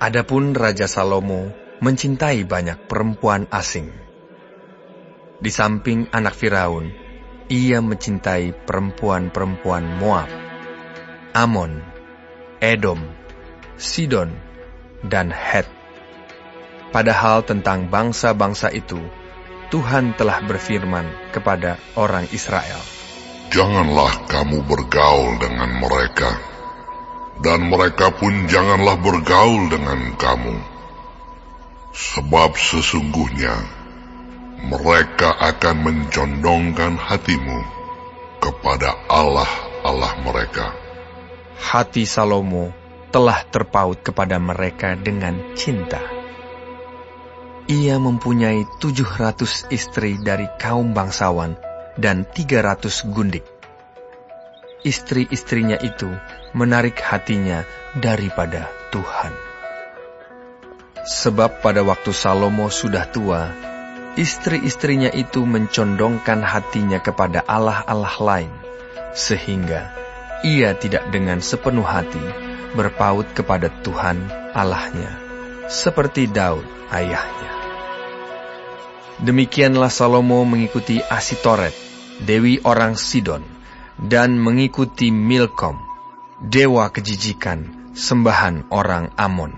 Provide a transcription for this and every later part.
Adapun Raja Salomo mencintai banyak perempuan asing. Di samping anak Firaun, ia mencintai perempuan-perempuan Moab, Amon, Edom, Sidon, dan Het. Padahal tentang bangsa-bangsa itu, Tuhan telah berfirman kepada orang Israel, "Janganlah kamu bergaul dengan mereka, dan mereka pun janganlah bergaul dengan kamu. Sebab sesungguhnya mereka akan mencondongkan hatimu kepada Allah-Allah mereka." Hati Salomo telah terpaut kepada mereka dengan cinta. Ia mempunyai 700 istri dari kaum bangsawan dan 300 gundik. Istri-istrinya itu menarik hatinya daripada Tuhan. Sebab pada waktu Salomo sudah tua, istri-istrinya itu mencondongkan hatinya kepada allah-allah lain, sehingga ia tidak dengan sepenuh hati berpaut kepada Tuhan Allahnya, seperti Daud ayahnya. Demikianlah Salomo mengikuti Asitoret, dewi orang Sidon, dan mengikuti Milkom, dewa kejijikan, sembahan orang Amon.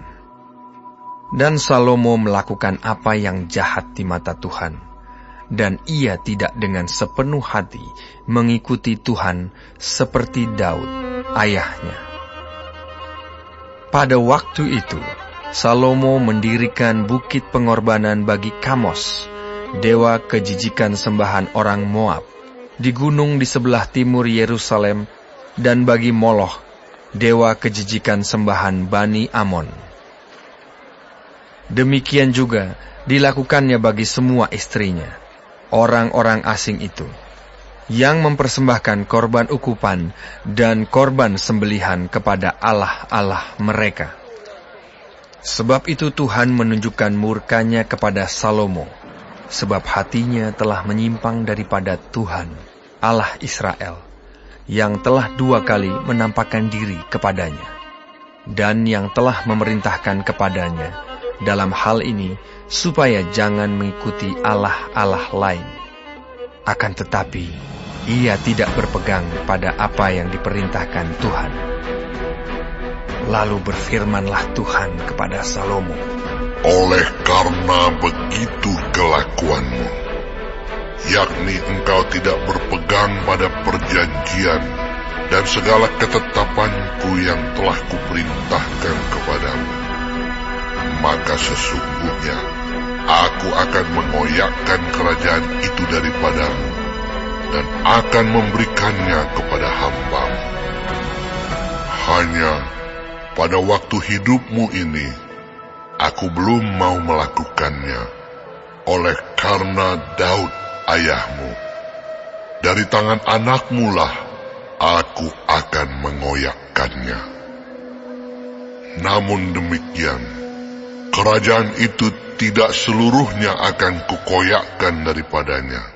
Dan Salomo melakukan apa yang jahat di mata Tuhan, dan ia tidak dengan sepenuh hati mengikuti Tuhan seperti Daud ayahnya. Pada waktu itu, Salomo mendirikan bukit pengorbanan bagi Kamos, dewa kejijikan sembahan orang Moab, di gunung di sebelah timur Yerusalem, dan bagi Moloch, dewa kejijikan sembahan Bani Amon. Demikian juga dilakukannya bagi semua istrinya, orang-orang asing itu, yang mempersembahkan korban ukupan dan korban sembelihan kepada allah-allah mereka. Sebab itu Tuhan menunjukkan murkanya kepada Salomo, sebab hatinya telah menyimpang daripada Tuhan, Allah Israel, yang telah 2 kali menampakkan diri kepadanya, dan yang telah memerintahkan kepadanya dalam hal ini supaya jangan mengikuti allah-allah lain. Akan tetapi, ia tidak berpegang pada apa yang diperintahkan Tuhan. Lalu berfirmanlah Tuhan kepada Salomo, "Oleh karena begitu kelakuanmu, yakni engkau tidak berpegang pada perjanjian dan segala ketetapanku yang telah kuperintahkan kepadamu, maka sesungguhnya aku akan mengoyakkan kerajaan itu daripadamu dan akan memberikannya kepada hamba-Mu. Hanya pada waktu hidupmu ini, aku belum mau melakukannya, oleh karena Daud ayahmu. Dari tangan anakmu lah aku akan mengoyakkannya. Namun demikian, kerajaan itu tidak seluruhnya akan kukoyakkan daripadanya.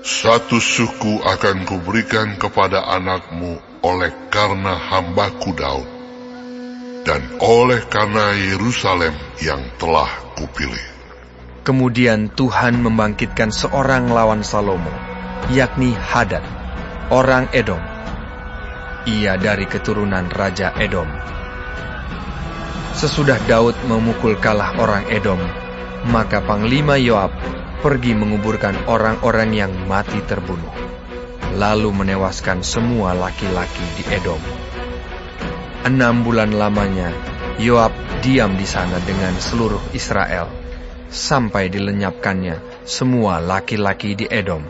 1 suku akan kuberikan kepada anakmu oleh karena hamba-Ku Daud, dan oleh karena Yerusalem yang telah kupilih." Kemudian Tuhan membangkitkan seorang lawan Salomo, yakni Hadad, orang Edom. Ia dari keturunan Raja Edom. Sesudah Daud memukul kalah orang Edom, maka Panglima Yoab pergi menguburkan orang-orang yang mati terbunuh, lalu menewaskan semua laki-laki di Edom. 6 bulan lamanya Yoab diam di sana dengan seluruh Israel, sampai dilenyapkannya semua laki-laki di Edom.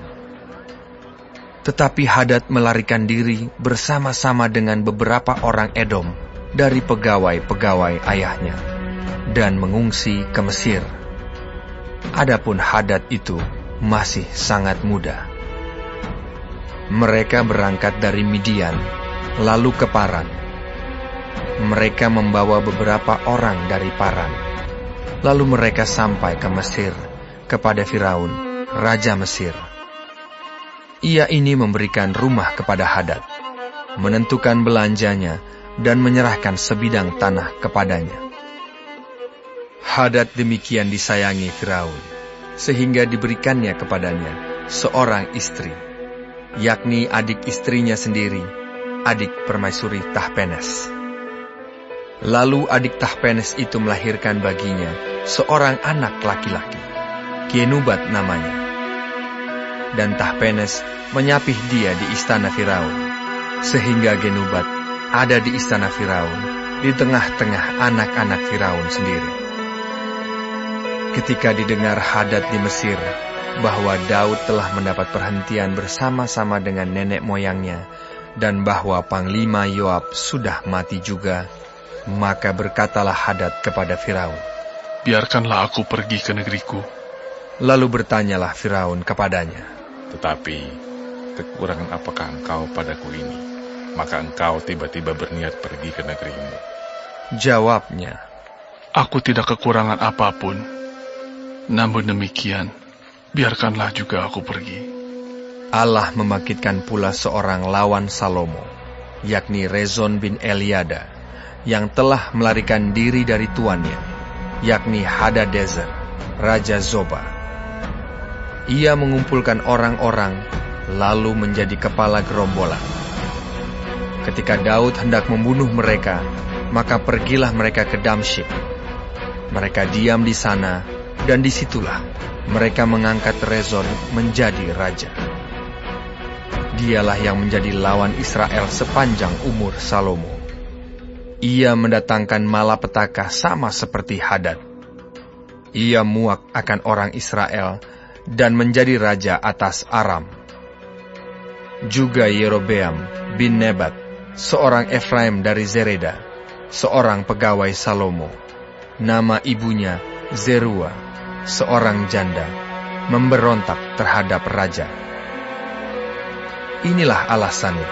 Tetapi Hadad melarikan diri bersama-sama dengan beberapa orang Edom dari pegawai-pegawai ayahnya, dan mengungsi ke Mesir. Adapun Hadad itu masih sangat muda. Mereka berangkat dari Midian, lalu ke Paran. Mereka membawa beberapa orang dari Paran. Lalu mereka sampai ke Mesir, kepada Firaun, Raja Mesir. Ia ini memberikan rumah kepada Hadad, menentukan belanjanya, dan menyerahkan sebidang tanah kepadanya. Hadad demikian disayangi Firaun, sehingga diberikannya kepadanya seorang istri, yakni adik istrinya sendiri, adik permaisuri Tahpenes. Lalu adik Tahpenes itu melahirkan baginya seorang anak laki-laki, Genubat namanya. Dan Tahpenes menyapih dia di istana Firaun, sehingga Genubat ada di istana Firaun, di tengah-tengah anak-anak Firaun sendiri. Ketika didengar Hadad di Mesir bahwa Daud telah mendapat perhentian bersama-sama dengan nenek moyangnya, dan bahwa Panglima Yoab sudah mati juga, maka berkatalah Hadad kepada Firaun, "Biarkanlah aku pergi ke negeriku." Lalu bertanyalah Firaun kepadanya, "Tetapi kekurangan apakah engkau padaku ini, maka engkau tiba-tiba berniat pergi ke negerimu?" Jawabnya, "Aku tidak kekurangan apapun. Namun demikian, biarkanlah juga aku pergi." Allah membangkitkan pula seorang lawan Salomo, yakni Rezon bin Eliada, yang telah melarikan diri dari tuannya, yakni Hadadezer, Raja Zoba. Ia mengumpulkan orang-orang, lalu menjadi kepala gerombolan. Ketika Daud hendak membunuh mereka, maka pergilah mereka ke Damsyik. Mereka diam di sana, dan disitulah mereka mengangkat Rezon menjadi raja. Dialah yang menjadi lawan Israel sepanjang umur Salomo. Ia mendatangkan malapetaka sama seperti Hadad. Ia muak akan orang Israel dan menjadi raja atas Aram. Juga Yerobeam bin Nebat, seorang Efraim dari Zereda, seorang pegawai Salomo, nama ibunya Zerua, seorang janda, memberontak terhadap raja. Inilah alasannya,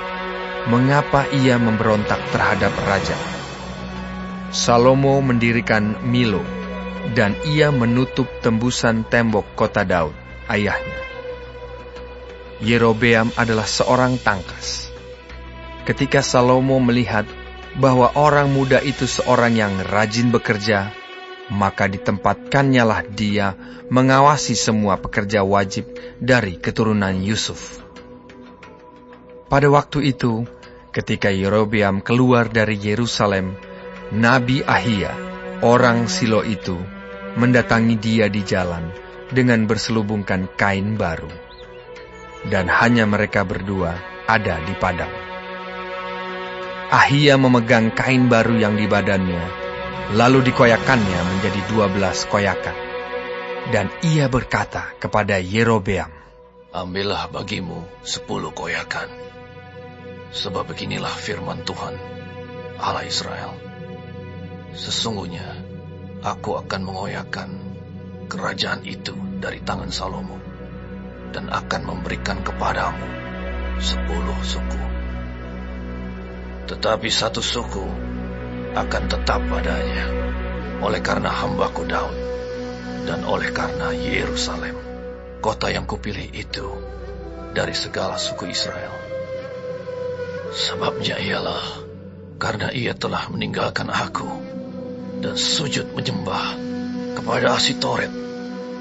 mengapa ia memberontak terhadap raja. Salomo mendirikan Milo, dan ia menutup tembusan tembok kota Daud, ayahnya. Yerobeam adalah seorang tangkas. Ketika Salomo melihat bahwa orang muda itu seorang yang rajin bekerja, maka ditempatkannya lah dia mengawasi semua pekerja wajib dari keturunan Yusuf. Pada waktu itu, ketika Yerobeam keluar dari Yerusalem, Nabi Ahia, orang Silo itu, mendatangi dia di jalan dengan berselubungkan kain baru. Dan hanya mereka berdua ada di padang. Ahia memegang kain baru yang di badannya, lalu dikoyakannya menjadi 12 koyakan. Dan ia berkata kepada Yerobeam, "Ambillah bagimu 10 koyakan, sebab beginilah firman Tuhan, Allah Israel. Sesungguhnya aku akan mengoyakkan kerajaan itu dari tangan Salomo, dan akan memberikan kepadamu 10 suku. Tetapi 1 suku akan tetap padanya, oleh karena hambaku Daud, dan oleh karena Yerusalem, kota yang kupilih itu dari segala suku Israel. Sebabnya ialah karena ia telah meninggalkan aku dan sujud menyembah kepada Asitoret,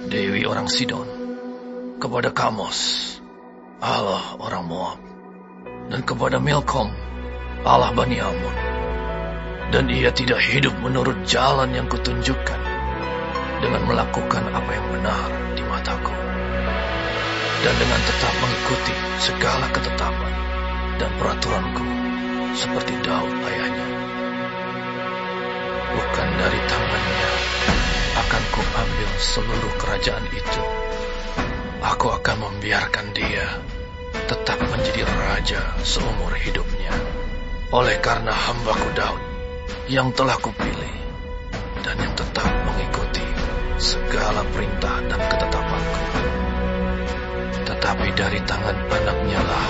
dewi orang Sidon, kepada Kamos, Allah orang Moab, dan kepada Milkom, Allah Bani Ammon. Dan ia tidak hidup menurut jalan yang kutunjukkan, dengan melakukan apa yang benar di mataku, dan dengan tetap mengikuti segala ketetapan dan peraturanku, seperti Daud ayahnya. Bukan dari tangannya akan kuambil seluruh kerajaan itu. Aku akan membiarkan dia tetap menjadi raja seumur hidupnya, oleh karena hambaku Daud yang telah kupilih, dan yang tetap mengikuti segala perintah dan ketetapanku. Tetapi dari tangan anaknya lah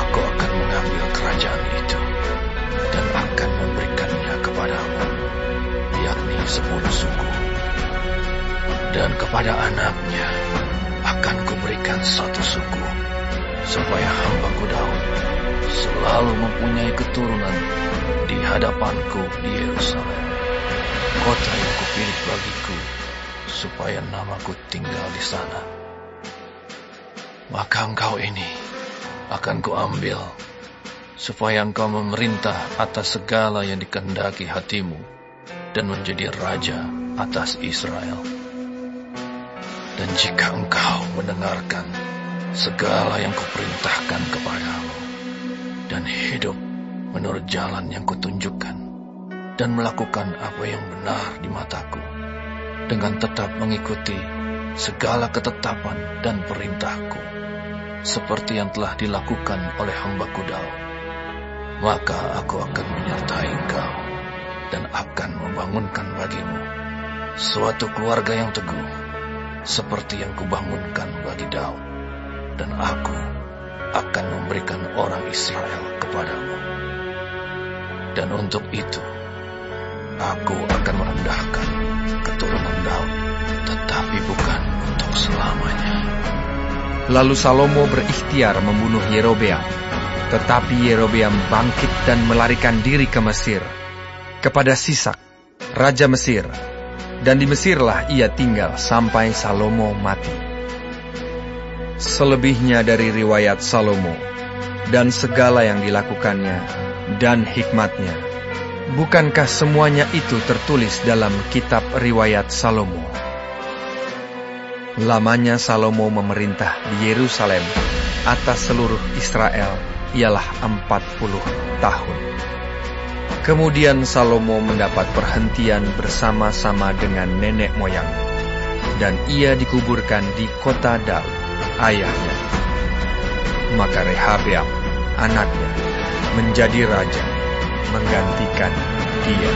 aku akan mengambil kerajaan itu, dan akan memberikannya kepadamu, yakni 10 suku. Dan kepada anaknya akan kuberikan 1 suku, supaya hambaku Daud selalu mempunyai keturunan di hadapanku di Yerusalem, kota yang kupilih. pilih bagiku, supaya namaku tinggal di sana. Maka engkau ini akan kuambil, supaya engkau memerintah atas segala yang dikehendaki hatimu, dan menjadi raja atas Israel. Dan jika engkau mendengarkan segala yang kuperintahkan kepadamu, dan hidup menurut jalan yang kutunjukkan, dan melakukan apa yang benar di mataku, dengan tetap mengikuti segala ketetapan dan perintahku, seperti yang telah dilakukan oleh hamba-Ku Daud, maka aku akan menyertai engkau, dan akan membangunkan bagimu suatu keluarga yang teguh, seperti yang kubangunkan bagi Daud, dan aku akan memberikan orang Israel kepadamu. Dan untuk itu, aku akan merendahkan keturunan Daud, tetapi bukan untuk selamanya. Lalu Salomo berikhtiar membunuh Yerobeam, tetapi Yerobeam bangkit dan melarikan diri ke Mesir, kepada Sisak, raja Mesir, dan di Mesirlah ia tinggal sampai Salomo mati. Selebihnya dari riwayat Salomo, dan segala yang dilakukannya, dan hikmatnya, bukankah semuanya itu tertulis dalam kitab riwayat Salomo? Lamanya Salomo memerintah di Yerusalem atas seluruh Israel ialah 40 tahun. Kemudian Salomo mendapat perhentian bersama-sama dengan nenek moyang, dan ia dikuburkan di kota Daud, ayahnya. Maka Rehabeam, anaknya, menjadi raja, menggantikan dia.